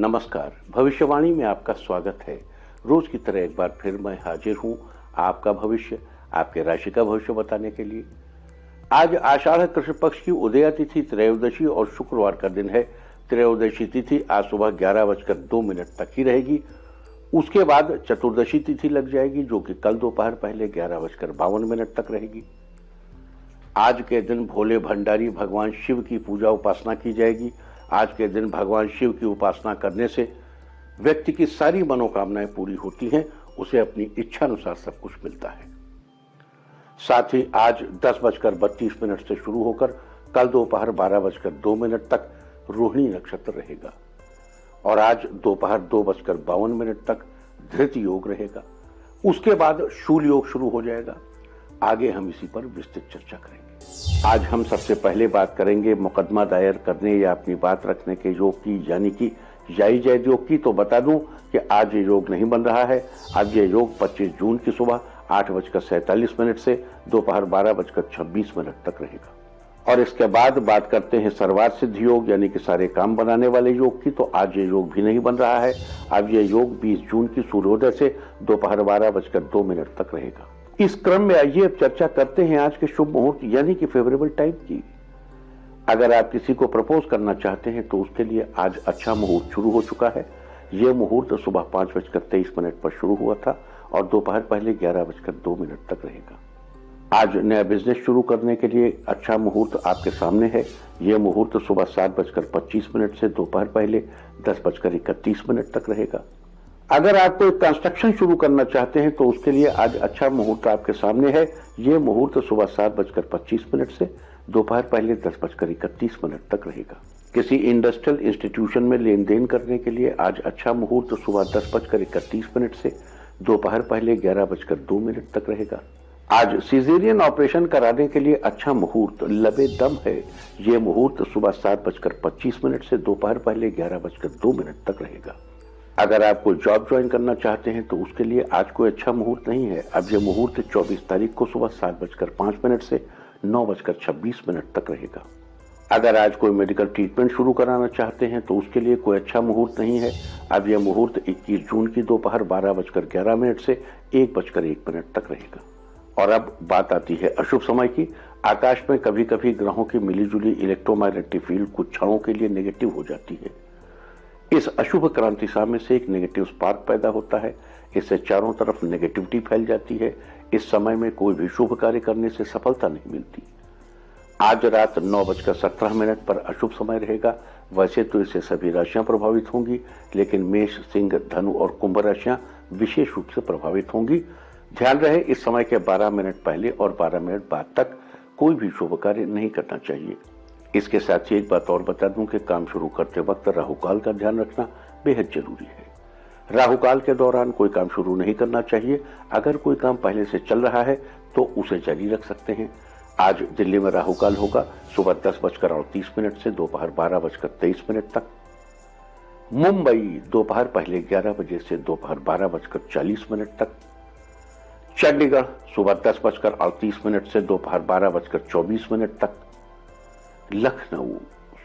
नमस्कार। भविष्यवाणी में आपका स्वागत है। रोज की तरह एक बार फिर मैं हाजिर हूं आपका भविष्य, आपके राशि का भविष्य बताने के लिए। आज आषाढ़ कृष्ण पक्ष की उदया तिथि त्रयोदशी और शुक्रवार का दिन है। त्रयोदशी तिथि आज सुबह 11:02 तक ही रहेगी। उसके बाद चतुर्दशी तिथि लग जाएगी, जो कि कल दोपहर पहले 11:52 तक रहेगी। आज के दिन भोले भंडारी भगवान शिव की पूजा उपासना की जाएगी। आज के दिन भगवान शिव की उपासना करने से व्यक्ति की सारी मनोकामनाएं पूरी होती हैं, उसे अपनी इच्छा अनुसार सब कुछ मिलता है। साथ ही आज 10:32 से शुरू होकर कल दोपहर 12:02 तक रोहिणी नक्षत्र रहेगा और आज दोपहर 2:52 तक धृत योग रहेगा। उसके बाद शूल योग शुरू हो जाएगा। आगे हम इसी पर विस्तृत चर्चा करेंगे। आज हम सबसे पहले बात करेंगे मुकदमा दायर करने या अपनी बात रखने के योग की, यानी कि जायज योग की। तो बता दूं कि आज ये योग नहीं बन रहा है। आज ये योग 25 जून की सुबह 8:47 से दोपहर 12:26 तक रहेगा। और इसके बाद बात करते हैं सर्वार्थ सिद्ध योग, यानी कि सारे काम बनाने वाले योग की। तो आज ये योग भी नहीं बन रहा है। अब ये योग 20 जून की सूर्योदय से दोपहर 12:02 तक रहेगा। इस क्रम में आइए अब चर्चा करते हैं आज के शुभ मुहूर्त, यानी कि फेवरेबल टाइम की। अगर आप किसी को प्रपोज करना चाहते हैं तो उसके लिए आज अच्छा मुहूर्त शुरू हो चुका है। यह मुहूर्त सुबह 5:23 पर शुरू हुआ था और दोपहर पहले 11:02 तक रहेगा। आज नया बिजनेस शुरू करने के लिए अच्छा मुहूर्त आपके सामने है। यह मुहूर्त सुबह 7:25 से दोपहर पहले 10:31 तक रहेगा। अगर आप कोई कंस्ट्रक्शन शुरू करना चाहते हैं तो उसके लिए आज अच्छा मुहूर्त आपके सामने है। यह मुहूर्त सुबह 7:25 से दोपहर पहले 10:31 तक रहेगा। किसी इंडस्ट्रियल इंस्टीट्यूशन में लेन देन करने के लिए आज अच्छा मुहूर्त सुबह 10:31 से दोपहर पहले 11:02 तक रहेगा। आज सिजेरियन ऑपरेशन कराने के लिए अच्छा मुहूर्त लबे दम है। यह मुहूर्त सुबह 7:25 से दोपहर पहले 11:02 तक रहेगा। अगर आप कोई जॉब ज्वाइन करना चाहते हैं तो उसके लिए आज कोई अच्छा मुहूर्त नहीं है। अब यह मुहूर्त 24 तारीख को सुबह 7:05 से 9:26 तक रहेगा। अगर आज कोई मेडिकल ट्रीटमेंट शुरू कराना चाहते हैं तो उसके लिए कोई अच्छा मुहूर्त नहीं है। अब यह मुहूर्त 21 जून की दोपहर 12:11 से 1:01 तक रहेगा। और अब बात आती है अशुभ समय की। आकाश में कभी कभी ग्रहों की मिलीजुली इलेक्ट्रोमैग्नेटिक फील्ड कुछ क्षणों के लिए नेगेटिव हो जाती है। इस अशुभ क्रांति सामने से एक नेगेटिव स्पार्क पैदा होता है। इससे चारों तरफ नेगेटिविटी फैल जाती है। इस समय में कोई भी शुभ कार्य करने से सफलता नहीं मिलती। आज रात 9:17 पर अशुभ समय रहेगा। वैसे तो इससे सभी राशियां प्रभावित होंगी, लेकिन मेष, सिंह, धनु और कुंभ राशियां विशेष रूप से प्रभावित होंगी। ध्यान रहे, इस समय के 12 मिनट पहले और 12 मिनट बाद तक कोई भी शुभ कार्य नहीं करना चाहिए। इसके साथ ही एक बात और बता दूं कि काम शुरू करते वक्त राहुकाल का ध्यान रखना बेहद जरूरी है। राहुकाल के दौरान कोई काम शुरू नहीं करना चाहिए। अगर कोई काम पहले से चल रहा है तो उसे जारी रख सकते हैं। आज दिल्ली में राहुकाल होगा सुबह 10:38 से दोपहर 12:23 तक। मुंबई दोपहर पहले 11 बजे से दोपहर 12:40 तक। चंडीगढ़ सुबह 10:38 से दोपहर 12:24 तक। लखनऊ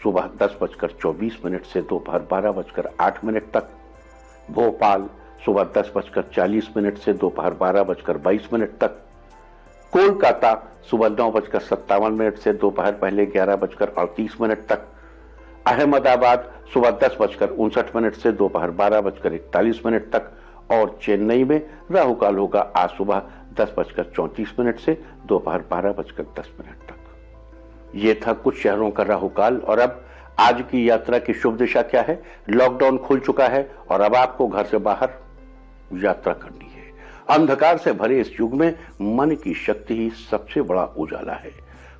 सुबह 10:24 से दोपहर 12:08 तक। भोपाल सुबह 10:40 से दोपहर 12:22 तक। कोलकाता सुबह 9:57 से दोपहर पहले 11:38 तक। अहमदाबाद सुबह 10:59 से दोपहर 12:41 तक। और चेन्नई में राहुकाल होगा आज सुबह 10:34 से दोपहर 12:10 तक। ये था कुछ शहरों का राहुकाल। और अब आज की यात्रा की शुभ दिशा क्या है? लॉकडाउन खुल चुका है और अब आपको घर से बाहर यात्रा करनी है। अंधकार से भरे इस युग में मन की शक्ति ही सबसे बड़ा उजाला है।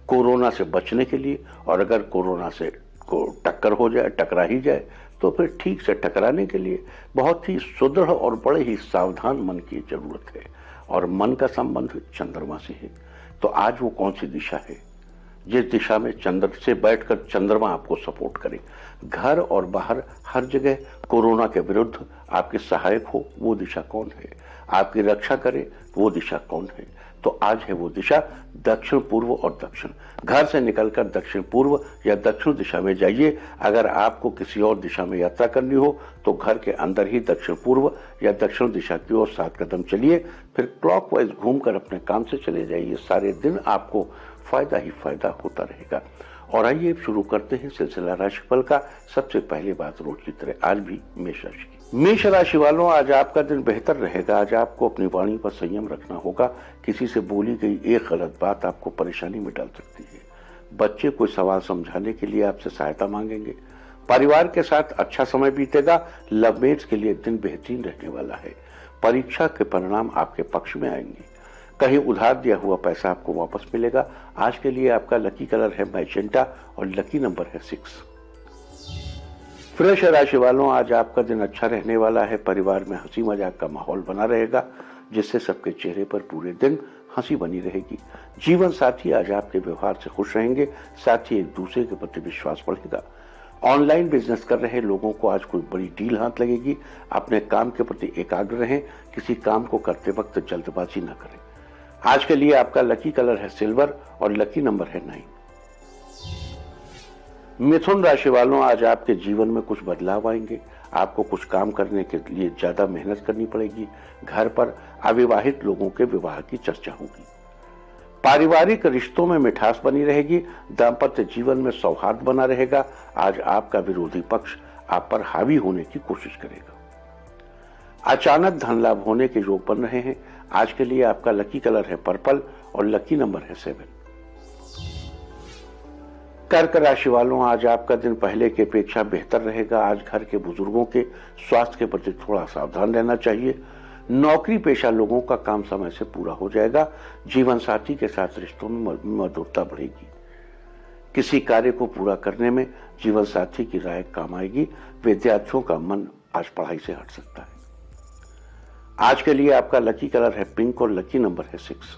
कोरोना से बचने के लिए, और अगर कोरोना से को टक्कर हो जाए, टकरा ही जाए, तो फिर ठीक से टकराने के लिए बहुत ही सुदृढ़ और बड़े ही सावधान मन की जरूरत है। और मन का संबंध चंद्रमा से है। तो आज वो कौन सी दिशा है जिस दिशा में चंद्र से बैठकर चंद्रमा आपको सपोर्ट करे? घर और बाहर हर जगह कोरोना के विरुद्ध आपके सहायक हो, वो दिशा कौन है? आपकी रक्षा करे वो दिशा कौन है? तो आज है वो दिशा दक्षिण पूर्व और दक्षिण। घर से निकलकर दक्षिण पूर्व या दक्षिण दिशा में जाइए। अगर आपको किसी और दिशा में यात्रा करनी हो तो घर के अंदर ही दक्षिण पूर्व या दक्षिण दिशा की ओर 7 कदम चलिए, फिर क्लॉकवाइज घूमकर अपने काम से चले जाइए। सारे दिन आपको फायदा ही फायदा होता रहेगा। और आइए शुरू करते हैं सिलसिला राशिफल का। सबसे पहले बात रोज की तरह आज भी मेष राशि की। मेष राशि वालों, आज आपका दिन बेहतर रहेगा। आज आपको अपनी वाणी पर संयम रखना होगा। किसी से बोली गई एक गलत बात आपको परेशानी में डाल सकती है। बच्चे कोई सवाल समझाने के लिए आपसे सहायता मांगेंगे। परिवार के साथ अच्छा समय बीतेगा। लव मैरिज के लिए दिन बेहतरीन रहने वाला है। परीक्षा के परिणाम आपके पक्ष में आएंगे। कहीं उधार दिया हुआ पैसा आपको वापस मिलेगा। आज के लिए आपका लकी कलर है मैजेंटा और लकी नंबर है 6। वृष राशि वालों, आज आपका दिन अच्छा रहने वाला है। परिवार में हंसी मजाक का माहौल बना रहेगा, जिससे सबके चेहरे पर पूरे दिन हंसी बनी रहेगी। जीवन साथी आज आपके व्यवहार से खुश रहेंगे। साथ ही एक दूसरे के प्रति विश्वास बढ़ेगा। ऑनलाइन बिजनेस कर रहे लोगों को आज कोई बड़ी डील हाथ लगेगी। अपने काम के प्रति एकाग्र रहें। किसी काम को करते वक्त जल्दबाजी न करें। आज के लिए आपका लकी कलर है सिल्वर और लकी नंबर है 9। मिथुन राशि वालों, आज आपके जीवन में कुछ बदलाव आएंगे। आपको कुछ काम करने के लिए ज्यादा मेहनत करनी पड़ेगी। घर पर अविवाहित लोगों के विवाह की चर्चा होगी। पारिवारिक रिश्तों में मिठास बनी रहेगी। दाम्पत्य जीवन में सौहार्द बना रहेगा। आज आपका विरोधी पक्ष आप पर हावी होने की कोशिश करेगा। अचानक धन लाभ होने के योग बन रहे हैं। आज के लिए आपका लकी कलर है पर्पल और लकी नंबर है 7। कर्क राशि वालों, आज आपका दिन पहले की अपेक्षा बेहतर रहेगा। आज घर के बुजुर्गों के स्वास्थ्य के प्रति थोड़ा सावधान रहना चाहिए। नौकरी पेशा लोगों का काम समय से पूरा हो जाएगा। जीवन साथी के साथ रिश्तों में मधुरता बढ़ेगी। किसी कार्य को पूरा करने में जीवन साथी की राय काम आएगी। विद्यार्थियों का मन आज पढ़ाई से हट सकता है। आज के लिए आपका लकी कलर है पिंक और लकी नंबर है 6।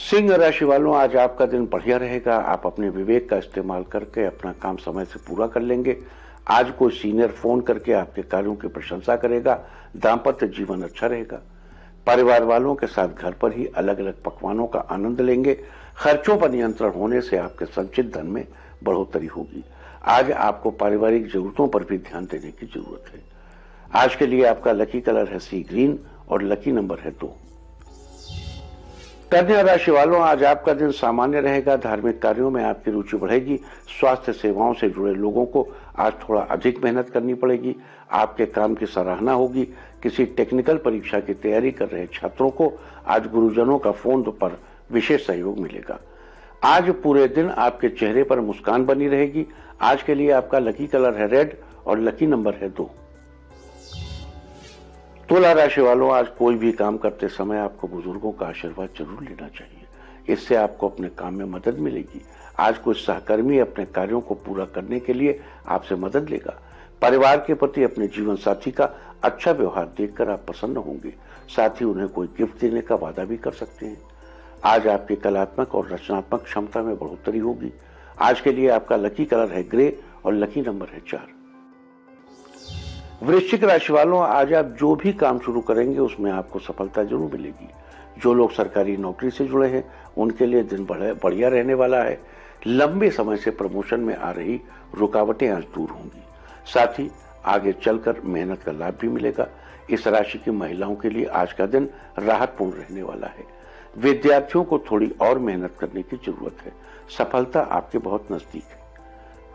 सिंह राशि वालों, आज आपका दिन बढ़िया रहेगा। आप अपने विवेक का इस्तेमाल करके अपना काम समय से पूरा कर लेंगे। आज कोई सीनियर फोन करके आपके कार्यों की प्रशंसा करेगा। दाम्पत्य जीवन अच्छा रहेगा। परिवार वालों के साथ घर पर ही अलग अलग पकवानों का आनंद लेंगे। खर्चों पर नियंत्रण होने से आपके संचित धन में बढ़ोतरी होगी। आज आपको पारिवारिक जरूरतों पर भी ध्यान देने की जरूरत है। आज के लिए आपका लकी कलर है सी ग्रीन और लकी नंबर है 2। कन्या राशि वालों, आज आपका दिन सामान्य रहेगा। धार्मिक कार्यों में आपकी रुचि बढ़ेगी। स्वास्थ्य सेवाओं से जुड़े लोगों को आज थोड़ा अधिक मेहनत करनी पड़ेगी। आपके काम की सराहना होगी। किसी टेक्निकल परीक्षा की तैयारी कर रहे छात्रों को आज गुरुजनों का फोन पर विशेष सहयोग मिलेगा। आज पूरे दिन आपके चेहरे पर मुस्कान बनी रहेगी। आज के लिए आपका लकी कलर है रेड और लकी नंबर है 2। तुला राशि वालों, आज कोई भी काम करते समय आपको बुजुर्गों का आशीर्वाद जरूर लेना चाहिए। इससे आपको अपने काम में मदद मिलेगी। आज कोई सहकर्मी अपने कार्यों को पूरा करने के लिए आपसे मदद लेगा। परिवार के प्रति अपने जीवन साथी का अच्छा व्यवहार देखकर आप प्रसन्न होंगे। साथ ही उन्हें कोई गिफ्ट देने का वादा भी कर सकते हैं। आज आपकी कलात्मक और रचनात्मक क्षमता में बढ़ोतरी होगी। आज के लिए आपका लकी कलर है ग्रे और लकी नंबर है 4। वृश्चिक राशि वालों, आज आप जो भी काम शुरू करेंगे उसमें आपको सफलता जरूर मिलेगी। जो लोग सरकारी नौकरी से जुड़े हैं उनके लिए दिन बढ़िया रहने वाला है। लंबे समय से प्रमोशन में आ रही रुकावटें आज दूर होंगी। साथ ही आगे चलकर मेहनत का लाभ भी मिलेगा। इस राशि की महिलाओं के लिए आज का दिन राहतपूर्ण रहने वाला है। विद्यार्थियों को थोड़ी और मेहनत करने की जरूरत है। सफलता आपके बहुत नजदीक है।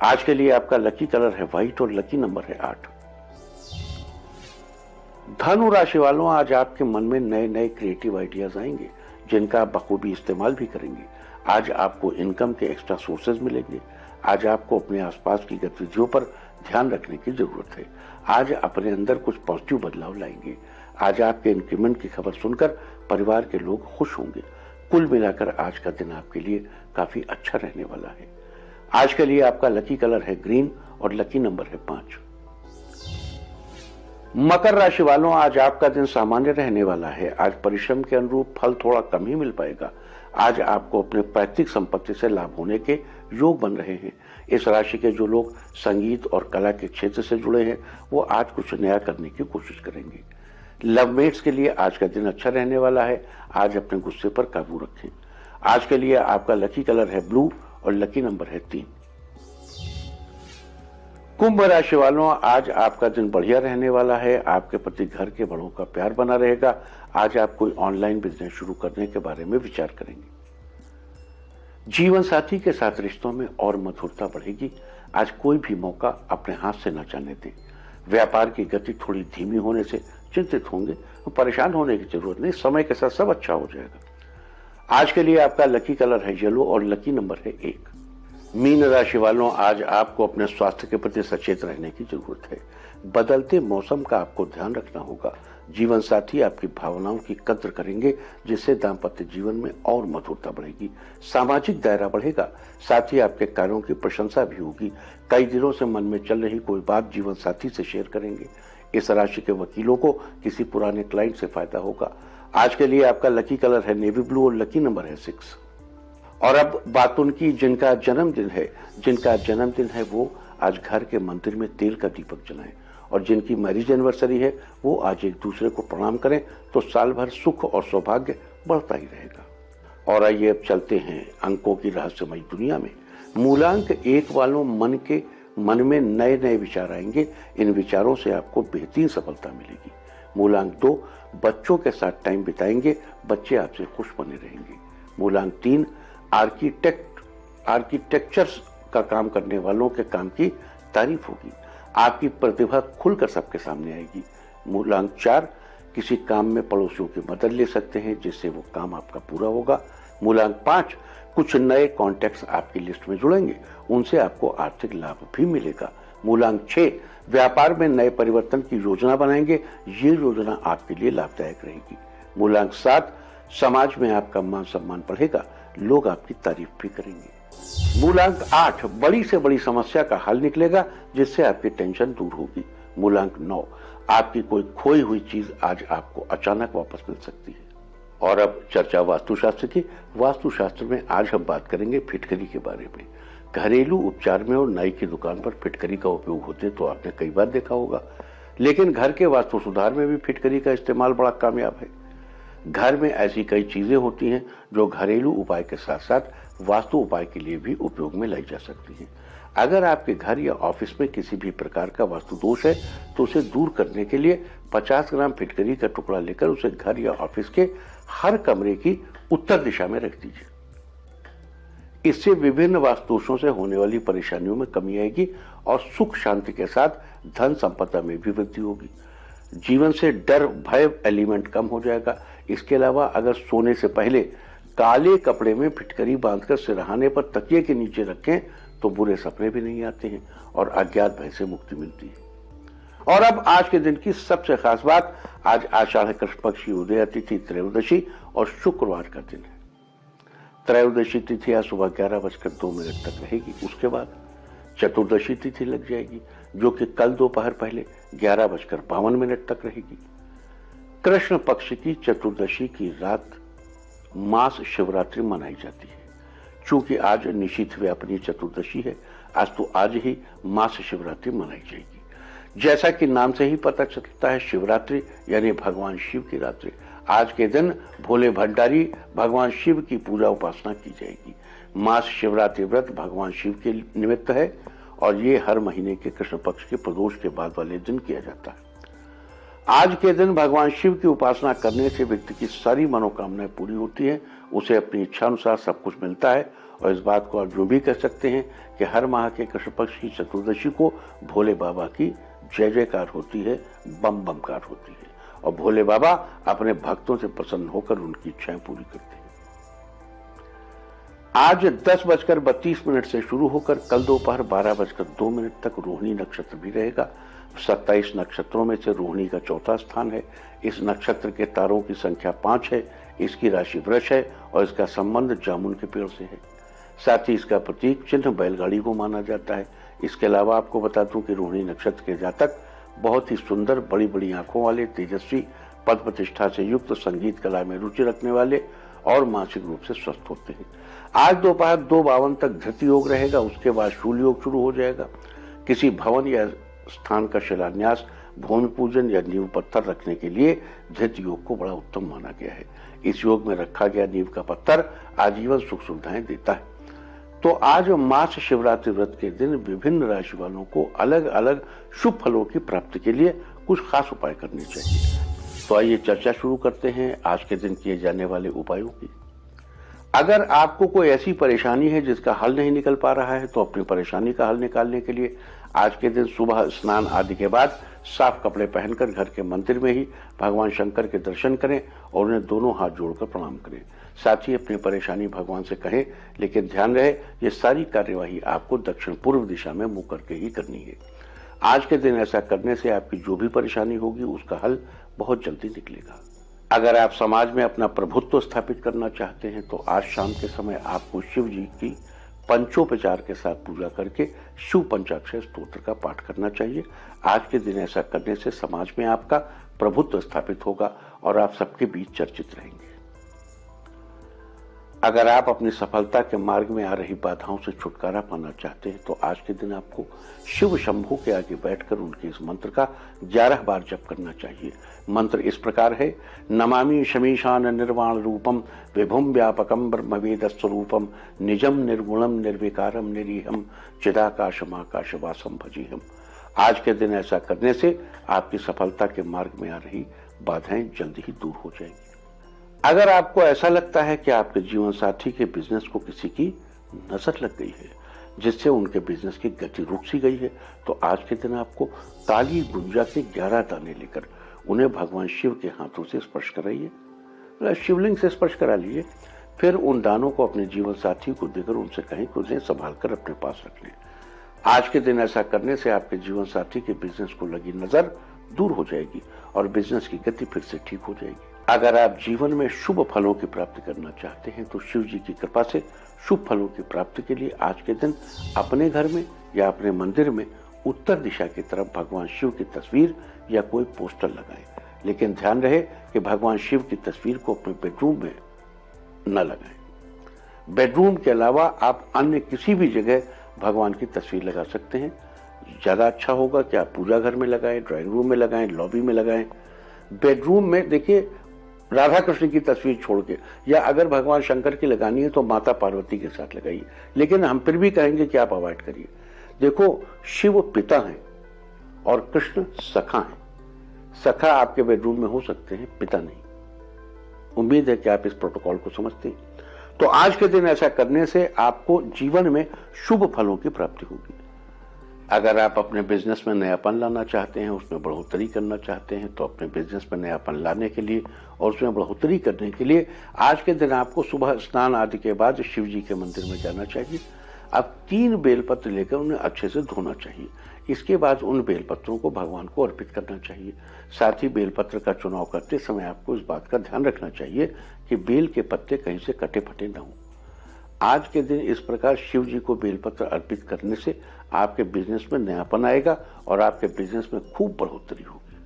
आज के लिए आपका लकी कलर है व्हाइट और लकी नंबर है 8। धनु राशि वालों, आज आपके मन में नए नए क्रिएटिव आइडियाज आएंगे जिनका आप बखूबी इस्तेमाल भी करेंगे। आज आपको इनकम के एक्स्ट्रा सोर्सेज मिलेंगे। आज आपको अपने आसपास की गतिविधियों पर ध्यान रखने की जरूरत है। आज अपने अंदर कुछ पॉजिटिव बदलाव लाएंगे। आज आपके इंक्रीमेंट की खबर सुनकर परिवार के लोग खुश होंगे। कुल मिलाकर आज का दिन आपके लिए काफी अच्छा रहने वाला है। आज के लिए आपका लकी कलर है ग्रीन और लकी नंबर है 5। मकर राशि वालों, आज आपका दिन सामान्य रहने वाला है। आज परिश्रम के अनुरूप फल थोड़ा कम ही मिल पाएगा। आज आपको अपने पैतृक संपत्ति से लाभ होने के योग बन रहे हैं। इस राशि के जो लोग संगीत और कला के क्षेत्र से जुड़े हैं वो आज कुछ नया करने की कोशिश करेंगे। लवमेट्स के लिए आज का दिन अच्छा रहने वाला है। आज अपने गुस्से पर काबू रखें। आज के लिए आपका लकी कलर है ब्लू और लकी नंबर है 3। कुंभ राशि वालों, आज आपका दिन बढ़िया रहने वाला है। आपके प्रति घर के बड़ों का प्यार बना रहेगा। आज आप कोई ऑनलाइन बिजनेस शुरू करने के बारे में विचार करेंगे। जीवन साथी के साथ रिश्तों में और मधुरता बढ़ेगी। आज कोई भी मौका अपने हाथ से न जाने दें। व्यापार की गति थोड़ी धीमी होने से चिंतित होंगे, तो परेशान होने की जरूरत नहीं, समय के साथ सब अच्छा हो जाएगा। आज के लिए आपका लकी कलर है येलो और लकी नंबर है 1। मीन राशि वालों, आज आपको अपने स्वास्थ्य के प्रति सचेत रहने की जरूरत है। बदलते मौसम का आपको ध्यान रखना होगा। जीवन साथी आपकी भावनाओं की कद्र करेंगे, जिससे दाम्पत्य जीवन में और मधुरता बढ़ेगी। सामाजिक दायरा बढ़ेगा, साथ ही आपके कार्यों की प्रशंसा भी होगी। कई दिनों से मन में चल रही कोई बात जीवन साथी से शेयर करेंगे। इस राशि के वकीलों को किसी पुराने क्लाइंट से फायदा होगा। आज के लिए आपका लकी कलर है नेवी ब्लू और लकी नंबर है 6। और अब बात उनकी जिनका जन्मदिन है वो आज घर के मंदिर में तेल का दीपक जलाएं। और जिनकी मैरिज एनिवर्सरी है वो आज एक दूसरे को प्रणाम करें, तो साल भर सुख और सौभाग्य बढ़ता ही रहेगा। और आइए अब चलते हैं अंकों की रहस्यमयी दुनिया में। मूलांक 1 वालों, मन में नए नए विचार आएंगे। इन विचारों से आपको बेहतरीन सफलता मिलेगी। मूलांक 2, बच्चों के साथ टाइम बिताएंगे, बच्चे आपसे खुश बने रहेंगे। मूलांक 3, आर्किटेक्चर का काम करने वालों के काम की तारीफ होगी। आपकी प्रतिभा खुलकर सबके सामने आएगी। मूलांक 4, किसी काम में पड़ोसियों की मदद ले सकते हैं, जिससे वो काम आपका पूरा होगा। मूलांक 5, कुछ नए कॉन्टैक्ट्स आपकी लिस्ट में जुड़ेंगे, उनसे आपको आर्थिक लाभ भी मिलेगा। मूलांक 6, व्यापार में नए परिवर्तन की योजना बनाएंगे, ये योजना आपके लिए लाभदायक रहेगी। मूलांक 7, समाज में आपका मान सम्मान बढ़ेगा, लोग आपकी तारीफ भी करेंगे। मूलांक 8, बड़ी से बड़ी समस्या का हल निकलेगा, जिससे आपकी टेंशन दूर होगी। मूलांक 9, आपकी कोई खोई हुई चीज आज आपको अचानक वापस मिल सकती है। और अब चर्चा वास्तुशास्त्र की। वास्तुशास्त्र में आज हम बात करेंगे फिटकरी के बारे में। घरेलू उपचार में और नाई की दुकान पर फिटकरी का उपयोग होते तो आपने कई बार देखा होगा, लेकिन घर के वास्तु सुधार में भी फिटकरी का इस्तेमाल बड़ा कामयाब है। घर में ऐसी कई चीजें होती हैं जो घरेलू उपाय के साथ साथ वास्तु उपाय के लिए भी उपयोग में लाई जा सकती हैं। अगर आपके घर या ऑफिस में किसी भी प्रकार का वास्तु दोष है तो उसे दूर करने के लिए 50 ग्राम फिटकरी का टुकड़ा लेकर उसे घर या ऑफिस के हर कमरे की उत्तर दिशा में रख दीजिए। इससे विभिन्न वास्तु दोषों से होने वाली परेशानियों में कमी आएगी और सुख शांति के साथ धन संपदा में भी वृद्धि होगी। जीवन से डर भय एलिमेंट कम हो जाएगा। इसके अलावा अगर सोने से पहले काले कपड़े में फिटकरी बांधकर सिरहाने पर तकिए के नीचे रखें तो बुरे सपने भी नहीं आते हैं और अज्ञात भय से मुक्ति मिलती है। और अब आज के दिन की सबसे खास बात, आज आषाढ़ कृष्ण पक्ष की उदय तिथि त्रयोदशी और शुक्रवार का दिन है। त्रयोदशी तिथि आज सुबह 11:02 तक रहेगी। उसके बाद चतुर्दशी तिथि लग जाएगी, जो कि कल दोपहर पहले 11:52 तक रहेगी। कृष्ण पक्ष की चतुर्दशी की रात मास शिवरात्रि मनाई जाती है। चूंकि आज निशीथ व्यापनी चतुर्दशी है, आज ही मास शिवरात्रि मनाई जाएगी। जैसा कि नाम से ही पता चलता है, शिवरात्रि यानी भगवान शिव की रात्रि। आज के दिन भोले भंडारी भगवान शिव की पूजा उपासना की जाएगी। मास शिवरात्रि व्रत भगवान शिव के निमित्त है और ये हर महीने के कृष्ण पक्ष के प्रदोष के बाद वाले दिन किया जाता है। आज के दिन भगवान शिव की उपासना करने से व्यक्ति की सारी मनोकामनाएं पूरी होती हैं, उसे अपनी इच्छा अनुसार सब कुछ मिलता है। और इस बात को आप यूं भी कह सकते हैं कि हर माह के कृष्ण पक्ष की चतुर्दशी को भोले बाबा की जय जयकार होती है, बम बमकार होती है और भोले बाबा अपने भक्तों से प्रसन्न होकर उनकी इच्छाएं पूरी करते हैं। आज 10:32 से शुरू होकर कल दोपहर 12:02 तक रोहिणी नक्षत्र भी रहेगा। 27 नक्षत्रों में से रोहिणी का चौथा स्थान है। इस नक्षत्र के तारों की संख्या 5 है। इसकी राशि वृष है और इसका संबंध जामुन के पेड़ से है। साथ ही इसका प्रतीक चिन्ह बैलगाड़ी को माना जाता है। इसके अलावा आपको बता दूं कि रोहिणी नक्षत्र के जातक बहुत ही सुंदर, बड़ी बड़ी आंखों वाले, तेजस्वी, पद प्रतिष्ठा से युक्त, संगीत कला में रुचि रखने वाले और मानसिक रूप से स्वस्थ होते हैं। आज दोपहर 2:52 तक धृति योग रहेगा। उसके बाद शूल योग शुरू हो जाएगा। किसी भवन या स्थान का शिलान्यास भूमि पूजन या नींव पत्थर रखने के लिए धृत योग को बड़ा उत्तम माना गया है। इस योग में रखा गया नींव का पत्थर आजीवन सुख सुविधाएं देता है। तो आज मास शिवरात्रि व्रत के दिन विभिन्न राशि वालों को अलग अलग शुभ फलों की प्राप्ति के लिए कुछ खास उपाय करने चाहिए। तो आइए चर्चा शुरू करते हैं आज के दिन किए जाने वाले उपायों की। अगर आपको कोई ऐसी परेशानी है जिसका हल नहीं निकल पा रहा है तो अपनी परेशानी का हल निकालने के लिए आज के दिन सुबह स्नान आदि के बाद साफ कपड़े पहनकर घर के मंदिर में ही भगवान शंकर के दर्शन करें और उन्हें दोनों हाथ जोड़कर प्रणाम करें। साथ ही अपनी परेशानी भगवान से कहें, लेकिन ध्यान रहे ये सारी कार्यवाही आपको दक्षिण पूर्व दिशा में मुंह करके ही करनी है। आज के दिन ऐसा करने से आपकी जो भी परेशानी होगी उसका हल बहुत जल्दी निकलेगा। अगर आप समाज में अपना प्रभुत्व स्थापित करना चाहते हैं तो आज शाम के समय आपको शिव जी की पंचोपचार के साथ पूजा करके शिव पंचाक्षर स्तोत्र का पाठ करना चाहिए। आज के दिन ऐसा करने से समाज में आपका प्रभुत्व स्थापित होगा और आप सबके बीच चर्चित रहेंगे। अगर आप अपनी सफलता के मार्ग में आ रही बाधाओं से छुटकारा पाना चाहते हैं तो आज के दिन आपको शिव शंभू के आगे बैठकर उनके इस मंत्र का 11 बार जप करना चाहिए। मंत्र इस प्रकार है, नमामि शमीशान निर्वाण रूपम विभुम व्यापकम ब्रह्मवेद स्वरूपम निजम निर्गुणम निर्विकारम निरीहम चिदाकाशमाकाशवासम भजीहम। आज के दिन ऐसा करने से आपकी सफलता के मार्ग में आ रही बाधाएं जल्द ही दूर हो जाएंगी। अगर आपको ऐसा लगता है कि आपके जीवन साथी के बिजनेस को किसी की नजर लग गई है जिससे उनके बिजनेस की गति रुक सी गई है तो आज के दिन आपको काली गुंजा के 11 दाने लेकर उन्हें भगवान शिव के हाथों से स्पर्श कराइए, शिवलिंग से स्पर्श करा लीजिए। फिर उन दानों को अपने जीवन साथी को देकर उनसे कहें कि उन्हें संभाल कर अपने पास रख लें। आज के दिन ऐसा करने से आपके जीवन साथी के बिजनेस को लगी नजर दूर हो जाएगी और बिजनेस की गति फिर से ठीक हो जाएगी। अगर आप जीवन में शुभ फलों की प्राप्ति करना चाहते हैं तो शिव जी की कृपा से शुभ फलों की प्राप्ति के लिए आज के दिन अपने घर में या अपने मंदिर में उत्तर दिशा की तरफ भगवान शिव की तस्वीर या कोई पोस्टर लगाएं। लेकिन ध्यान रहे कि भगवान शिव की तस्वीर को अपने बेडरूम में न लगाएं। बेडरूम के अलावा आप अन्य किसी भी जगह भगवान की तस्वीर लगा सकते हैं। ज्यादा अच्छा होगा कि आप पूजा घर में लगाएं, ड्राइंग रूम में लगाएं, लॉबी में लगाएं। बेडरूम में देखिए राधा कृष्ण की तस्वीर छोड़ के, या अगर भगवान शंकर की लगानी है तो माता पार्वती के साथ लगाइए, लेकिन हम फिर भी कहेंगे कि आप अवॉइड करिए। देखो, शिव पिता हैं और कृष्ण सखा हैं। सखा आपके बेडरूम में हो सकते हैं, पिता नहीं। उम्मीद है कि आप इस प्रोटोकॉल को समझते हैं। तो आज के दिन ऐसा करने से आपको जीवन में शुभ फलों की प्राप्ति होगी। अगर आप अपने बिजनेस में नयापन लाना चाहते हैं, उसमें बढ़ोतरी करना चाहते हैं, तो अपने बिजनेस में नयापन लाने के लिए और उसमें बढ़ोतरी करने के लिए आज के दिन आपको सुबह स्नान आदि के बाद शिव जी के मंदिर में जाना चाहिए। अब 3 बेलपत्र लेकर उन्हें अच्छे से धोना चाहिए। इसके बाद उन बेलपत्रों को भगवान को अर्पित करना चाहिए। साथ ही बेलपत्र का चुनाव करते समय आपको इस बात का ध्यान रखना चाहिए कि बेल के पत्ते कहीं से कटे फटे न हों। आज के दिन इस प्रकार शिव जी को बेलपत्र अर्पित करने से आपके बिजनेस में नयापन आएगा और आपके बिजनेस में खूब बढ़ोतरी होगी।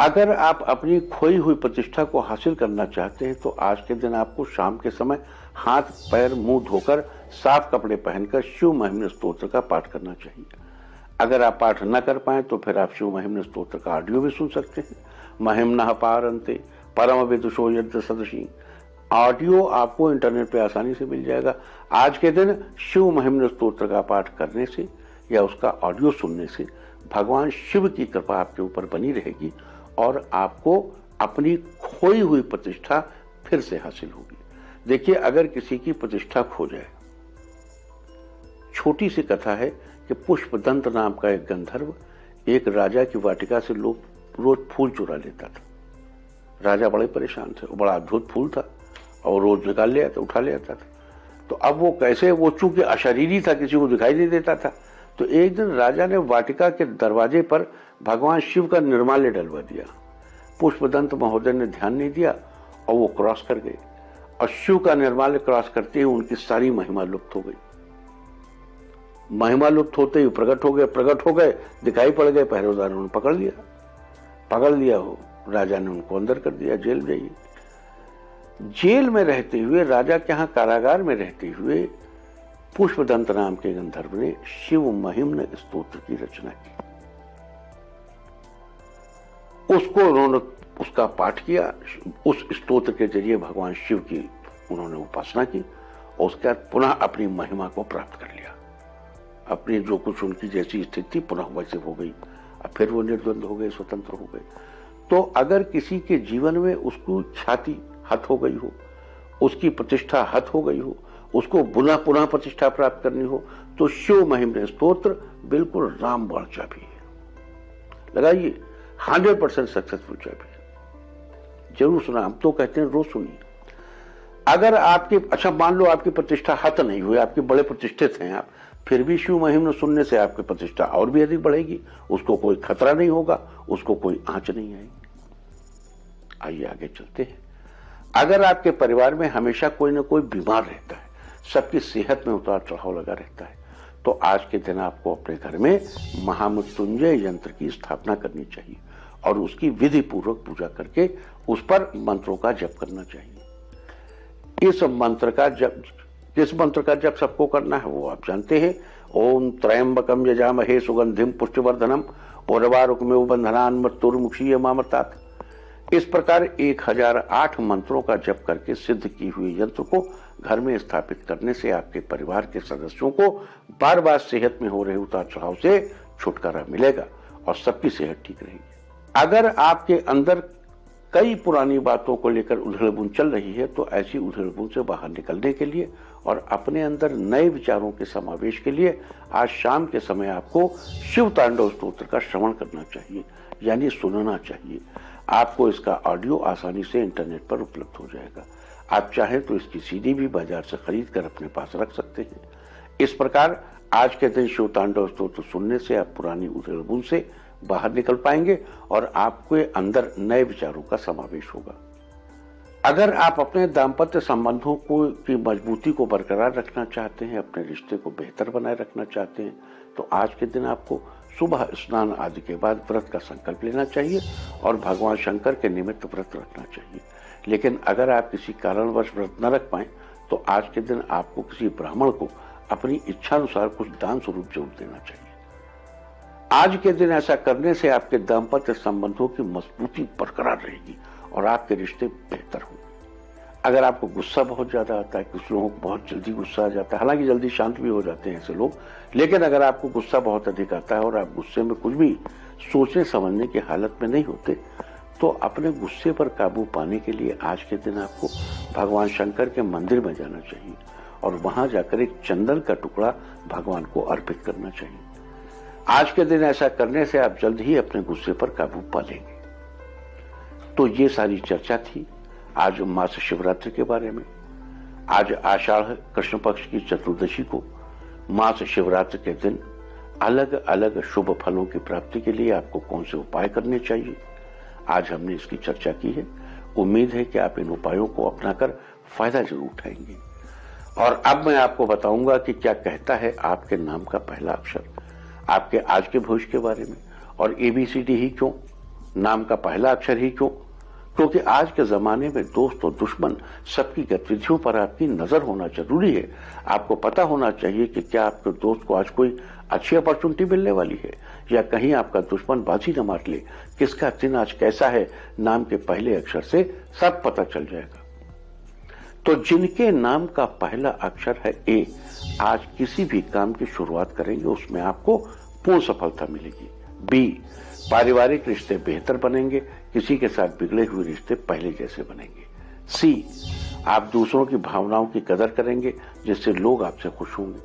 अगर आप अपनी खोई हुई प्रतिष्ठा को हासिल करना चाहते हैं तो आज के दिन आपको शाम के समय हाथ पैर मुंह धोकर साफ कपड़े पहनकर शिव महिम्न स्तोत्र का पाठ करना चाहिए। अगर आप पाठ न कर पाए तो फिर आप शिव महिम्न स्तोत्र का ऑडियो भी सुन सकते हैं। महिम्नः पारन्ते परम विदुषो यज्ञ सदृशी ऑडियो आपको इंटरनेट पे आसानी से मिल जाएगा। आज के दिन शिव महिम्न स्तोत्र का पाठ करने से या उसका ऑडियो सुनने से भगवान शिव की कृपा आपके ऊपर बनी रहेगी और आपको अपनी खोई हुई प्रतिष्ठा फिर से हासिल होगी। देखिए, अगर किसी की प्रतिष्ठा खो जाए, छोटी सी कथा है कि पुष्पदंत नाम का एक गंधर्व एक राजा की वाटिका से लोग रोज फूल चुरा लेता था। राजा बड़े परेशान थे, वो बड़ा अद्भुत फूल था और रोज निकाल ले आता, उठा ले आता था। तो अब वो कैसे, वो चूंकि अशरीरी था, किसी को दिखाई नहीं देता था, तो एक दिन राजा ने वाटिका के दरवाजे पर भगवान शिव का निर्माल्य डलवा दिया। पुष्पदंत महोदय ने ध्यान नहीं दिया और वो क्रॉस कर गए और शिव का निर्माल्य क्रॉस करते ही उनकी सारी महिमा लुप्त हो गई। महिमा लुप्त होते ही प्रकट हो गए, दिखाई पड़ गए। पहरेदारों ने पकड़ लिया हो, राजा ने उनको अंदर कर दिया, जेल जाइए। जेल में रहते हुए, राजा के यहाँ कारागार में रहते हुए पुष्पदंत नाम के गंधर्व ने शिव महिम्न स्तोत्र की रचना की। उसको उन्होंने उसका पाठ किया, उस स्तोत्र के जरिए भगवान शिव की उन्होंने उपासना की और उसके बाद पुनः अपनी महिमा को प्राप्त कर लिया। अपनी जो कुछ उनकी जैसी स्थिति पुनः वैसे हो गई, अब फिर वो निर्द्वंद हो गए, स्वतंत्र हो गए। तो अगर किसी के जीवन में उसको ख्याति हत हो गई हो, उसकी प्रतिष्ठा हत हो गई हो, उसको पुनः पुनः प्रतिष्ठा प्राप्त करनी हो, तो शिव महिम्न स्तोत्र बिल्कुल रामबाण चाबी है। लगाइए, 100% सक्सेसफुल चाबी है। जरूर सुना, हम तो कहते हैं रोज सुनिए। अगर आपकी, अच्छा मान लो आपकी प्रतिष्ठा हत नहीं हुई, आपके बड़े प्रतिष्ठित हैं आप, फिर भी शिव महिम्न सुनने से आपकी प्रतिष्ठा और भी अधिक बढ़ेगी। उसको कोई खतरा नहीं होगा, उसको कोई आंच नहीं आएगी। आइए आगे चलते हैं। अगर आपके परिवार में हमेशा कोई ना कोई बीमार रहता है, सबकी सेहत में उतार चढ़ाव लगा रहता है, तो आज के दिन आपको अपने घर में महामृत्युंजय यंत्र की स्थापना करनी चाहिए और उसकी विधि पूर्वक पूजा करके उस पर मंत्रों का जप करना चाहिए। इस मंत्र का जप, किस मंत्र का जप सबको करना है वो आप जानते हैं। ओम त्रयंबकम यजामहे सुगंधिम पुष्टिवर्धनम उर्वारुकमेव बंधनान् मृत्युर्मुक्षीय मामृतात्। इस प्रकार 1008 मंत्रों का जप करके सिद्ध की हुई यंत्र को घर में स्थापित करने से आपके परिवार के सदस्यों को बार बार सेहत में हो रहे उतार चढ़ाव से छुटकारा मिलेगा और सबकी सेहत ठीक रहेगी। अगर आपके अंदर कई पुरानी बातों को लेकर उधेड़-बुन चल रही है, तो ऐसी उधेड़-बुन से बाहर निकलने के लिए और अपने अंदर नए विचारों के समावेश के लिए आज शाम के समय आपको शिव तांडव स्तोत्र का श्रवण करना चाहिए, यानी सुनना चाहिए। आपको इसका ऑडियो आसानी से इंटरनेट पर उपलब्ध हो जाएगा। आप चाहें तो इसकी सीडी भी बाजार से खरीद कर अपने पास रख सकते हैं। इस प्रकार आज के दिन शिव तांडव स्तोत्र सुनने से आप पुरानी उधेड़-बुन से बाहर निकल पाएंगे और आपके अंदर नए विचारों का समावेश होगा। अगर आप अपने दाम्पत्य संबंधों को की मजबूती को बरकरार रखना चाहते हैं, अपने रिश्ते को बेहतर बनाए रखना चाहते हैं, तो आज के दिन आपको सुबह स्नान आदि के बाद व्रत का संकल्प लेना चाहिए और भगवान शंकर के निमित्त व्रत रखना चाहिए। लेकिन अगर आप किसी कारणवश व्रत न रख पाए, तो आज के दिन आपको किसी ब्राह्मण को अपनी इच्छानुसार कुछ दान स्वरूप जरूर देना चाहिए। आज के दिन ऐसा करने से आपके दाम्पत्य संबंधों की मजबूती बरकरार रहेगी और आपके रिश्ते बेहतर होंगे। अगर आपको गुस्सा बहुत ज्यादा आता है, कुछ लोगों को बहुत जल्दी गुस्सा आ जाता है, हालांकि जल्दी शांत भी हो जाते हैं ऐसे लोग, लेकिन अगर आपको गुस्सा बहुत अधिक आता है और आप गुस्से में कुछ भी सोचने समझने की हालत में नहीं होते, तो अपने गुस्से पर काबू पाने के लिए आज के दिन आपको भगवान शंकर के मंदिर में जाना चाहिए और वहां जाकर एक चंदन का टुकड़ा भगवान को अर्पित करना चाहिए। आज के दिन ऐसा करने से आप जल्द ही अपने गुस्से पर काबू पा लेंगे। तो ये सारी चर्चा थी आज मास शिवरात्रि के बारे में। आज आषाढ़ कृष्ण पक्ष की चतुर्दशी को मास शिवरात्रि के दिन अलग अलग शुभ फलों की प्राप्ति के लिए आपको कौन से उपाय करने चाहिए, आज हमने इसकी चर्चा की है। उम्मीद है कि आप इन उपायों को अपनाकर फायदा जरूर उठाएंगे। और अब मैं आपको बताऊंगा कि क्या कहता है आपके नाम का पहला अक्षर आपके आज के भविष्य के बारे में। और ABCD ही क्यों, नाम का पहला अक्षर ही क्यों? क्योंकि आज के जमाने में दोस्त और दुश्मन सबकी गतिविधियों पर आपकी नजर होना जरूरी है। आपको पता होना चाहिए कि क्या आपके दोस्त को आज कोई अच्छी अपॉर्चुनिटी मिलने वाली है या कहीं आपका दुश्मन बाजी न मार ले। किसका दिन आज कैसा है, नाम के पहले अक्षर से सब पता चल जाएगा। तो जिनके नाम का पहला अक्षर है A, आज किसी भी काम की शुरुआत करेंगे उसमें आपको पूर्ण सफलता मिलेगी। B, पारिवारिक रिश्ते बेहतर बनेंगे, किसी के साथ बिगड़े हुए रिश्ते पहले जैसे बनेंगे। C, आप दूसरों की भावनाओं की कदर करेंगे जिससे लोग आपसे खुश होंगे।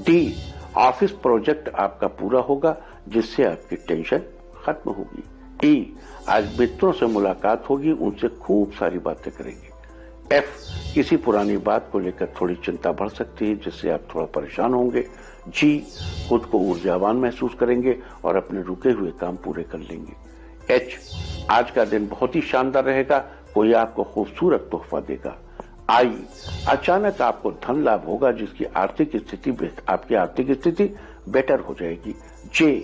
D, ऑफिस प्रोजेक्ट आपका पूरा होगा जिससे आपकी टेंशन खत्म होगी। E, आज मित्रों से मुलाकात होगी, उनसे खूब सारी बातें करेंगे। F, किसी पुरानी बात को लेकर थोड़ी चिंता बढ़ सकती है जिससे आप थोड़ा परेशान होंगे। G, खुद को ऊर्जावान महसूस करेंगे और अपने रुके हुए काम पूरे कर लेंगे। H, आज का दिन बहुत ही शानदार रहेगा, कोई आपको खूबसूरत तोहफा देगा। I, अचानक आपको धन लाभ होगा जिसकी आपकी आर्थिक स्थिति बेटर हो जाएगी। J,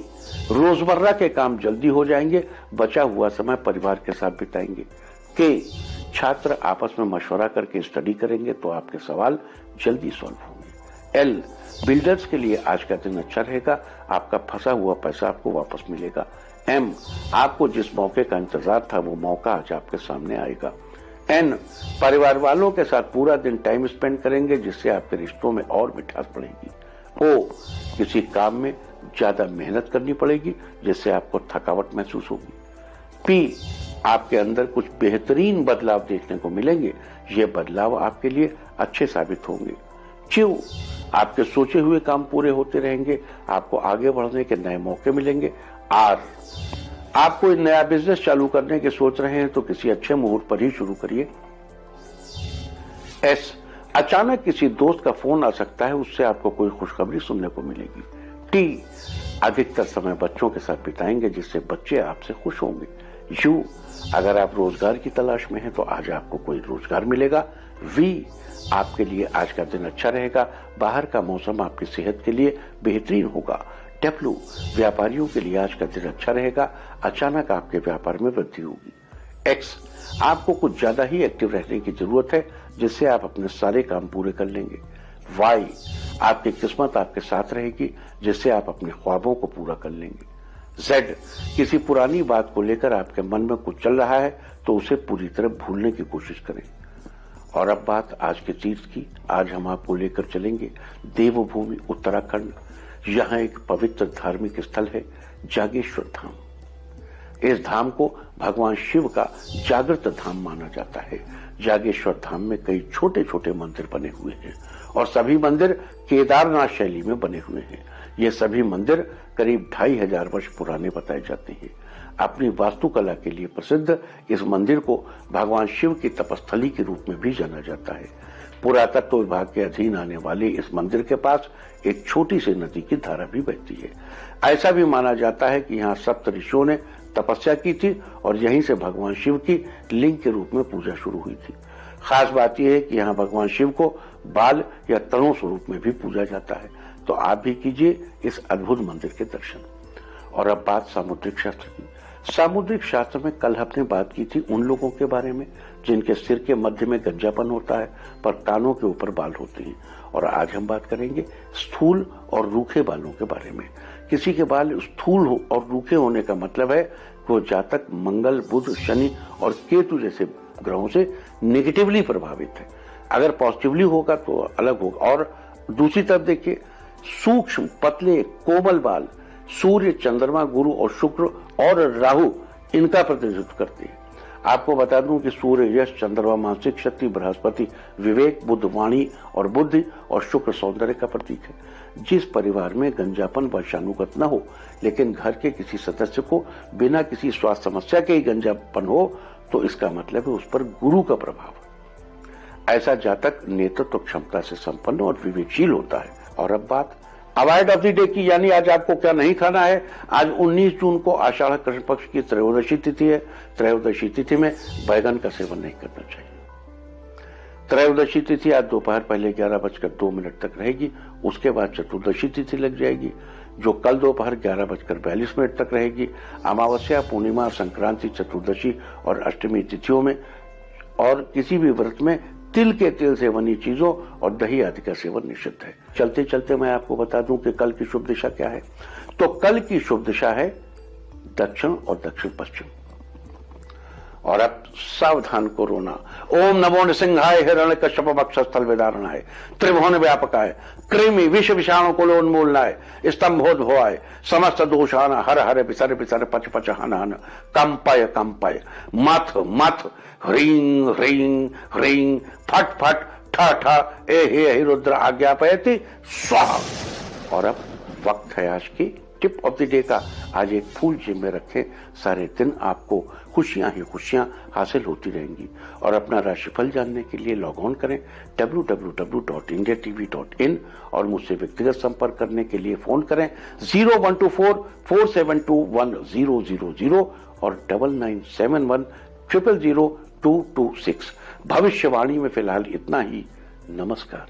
रोजमर्रा के काम जल्दी हो जाएंगे, बचा हुआ समय परिवार के साथ बिताएंगे। K, छात्र आपस में मशवरा करके स्टडी करेंगे तो आपके सवाल जल्दी सॉल्व होंगे। L, बिल्डर्स के लिए आज का दिन अच्छा रहेगा, आपका फंसा हुआ पैसा आपको वापस मिलेगा। M, आपको जिस मौके का इंतजार था वो मौका आज आपके सामने आएगा। N, परिवार वालों के साथ पूरा दिन टाइम स्पेंड करेंगे जिससे आपके रिश्तों में और मिठास बढ़ेगी। O, किसी काम में ज्यादा मेहनत करनी पड़ेगी जिससे आपको थकावट महसूस होगी। P, आपके अंदर कुछ बेहतरीन बदलाव देखने को मिलेंगे, ये बदलाव आपके लिए अच्छे साबित होंगे। Q, आपके सोचे हुए काम पूरे होते रहेंगे, आपको आगे बढ़ने के नए मौके मिलेंगे। R, आप कोई नया बिजनेस चालू करने की सोच रहे हैं तो किसी अच्छे मुहूर्त पर ही शुरू करिए। S, अचानक किसी दोस्त का फोन आ सकता है, उससे आपको कोई खुशखबरी सुनने को मिलेगी। T, अधिकतर समय बच्चों के साथ बिताएंगे जिससे बच्चे आपसे खुश होंगे। U, अगर आप रोजगार की तलाश में हैं तो आज आपको कोई रोजगार मिलेगा। V, आपके लिए आज का दिन अच्छा रहेगा, बाहर का मौसम आपकी सेहत के लिए बेहतरीन होगा। W, व्यापारियों के लिए आज का दिन अच्छा रहेगा, अचानक आपके व्यापार में वृद्धि होगी। X, आपको कुछ ज्यादा ही एक्टिव रहने की जरूरत है जिससे आप अपने सारे काम पूरे कर लेंगे। Y, आपकी किस्मत आपके साथ रहेगी जिससे आप अपने ख्वाबों को पूरा कर लेंगे। Z, किसी पुरानी बात को लेकर आपके मन में कुछ चल रहा है तो उसे पूरी तरह भूलने की कोशिश करें। और अब बात आज के तीर्थ की। आज हम आपको लेकर चलेंगे देवभूमि उत्तराखंड। यहाँ एक पवित्र धार्मिक स्थल है जागेश्वर धाम। इस धाम को भगवान शिव का जागृत धाम माना जाता है। जागेश्वर धाम में कई छोटे छोटे मंदिर बने हुए हैं और सभी मंदिर केदारनाथ शैली में बने हुए हैं। ये सभी मंदिर करीब 2500 वर्ष पुराने बताए जाते हैं। अपनी वास्तुकला के लिए प्रसिद्ध इस मंदिर को भगवान शिव की तपस्थली के रूप में भी जाना जाता है। पुरातत्व विभाग के अधीन आने वाले इस मंदिर के पास एक छोटी सी नदी की धारा भी बहती है। ऐसा भी माना जाता है कि यहाँ सप्त ऋषियों ने तपस्या की थी और यहीं से भगवान शिव की लिंग के रूप में पूजा शुरू हुई थी। खास बात यह है कि यहाँ भगवान शिव को बाल या तनों स्वरूप में भी पूजा जाता है। तो आप भी कीजिए इस अद्भुत मंदिर के दर्शन। और अब बात सामुद्रिक शास्त्र की। सामुद्रिक शास्त्र में कल हमने बात की थी उन लोगों के बारे में जिनके सिर के मध्य में गंजापन होता है पर कानों के ऊपर बाल होते हैं। और आज हम बात करेंगे स्थूल और रूखे बालों के बारे में। किसी के बाल स्थूल हो और रूखे होने का मतलब है कि वो जातक मंगल, बुध, शनि और केतु जैसे ग्रहों से नेगेटिवली प्रभावित है। अगर पॉजिटिवली होगा तो अलग होगा। और दूसरी तरफ देखिए, सूक्ष्म, पतले, कोमल बाल सूर्य, चंद्रमा, गुरु और शुक्र और राहु इनका प्रतिनिधित्व करते हैं। आपको बता दूं कि सूर्य यश, चंद्रमा मानसिक शक्ति, बृहस्पति विवेक, बुध वाणी और बुद्धि और शुक्र सौंदर्य का प्रतीक है। जिस परिवार में गंजापन वंशानुगत न हो लेकिन घर के किसी सदस्य को बिना किसी स्वास्थ्य समस्या के ही गंजापन हो तो इसका मतलब है उस पर गुरु का प्रभाव। ऐसा जातक नेतृत्व क्षमता से संपन्न और विवेकशील होता है। और अब बात अवॉइड ऑफ द डे की, यानी आज आपको क्या नहीं खाना है। आज 19 जून को आषाढ़ कृष्ण पक्ष की त्रयोदशी तिथि है। त्रयोदशी तिथि में बैगन का सेवन नहीं करना चाहिए। त्रयोदशी तिथि आज दोपहर पहले 11:02 तक रहेगी। उसके बाद चतुर्दशी तिथि लग जाएगी जो कल दोपहर 11:42 तक रहेगी। अमावस्या, पूर्णिमा, संक्रांति, चतुर्दशी और अष्टमी तिथियों में और किसी भी व्रत में तिल के तेल से बनी चीजों और दही आदि का सेवन निषिद्ध है। चलते चलते मैं आपको बता दूं कि कल की शुभ दिशा क्या है। तो कल की शुभ दिशा है दक्षिण और दक्षिण पश्चिम। और अब सावधान कोरोना। ओम नमो नृसिंहाय हिरण्यकश्यप वक्षस्थल विदारणाय त्रिभुवन व्यापकाय कृमि विष विषाणु कुलोन्मूलनाय स्तंभोद्भवाय समस्त दोषान हर हर विसर विसर पच पच हन हन कंपय कंपय मथ मथ ह्रीं ह्रीं ह्रीं फट फट ठ ठ ए हे रुद्र आज्ञापयति स्वाहा। और अब वक्त है आज की टिप ऑफ द डे का। आज एक फूल जेब में रखें, सारे दिन आपको खुशियां ही खुशियां हासिल होती रहेंगी। और अपना राशिफल जानने के लिए लॉग ऑन करें www.indiatv.in और मुझसे व्यक्तिगत संपर्क करने के लिए फोन करें 0124472100 और 9971000226। भविष्यवाणी में फिलहाल इतना ही। नमस्कार।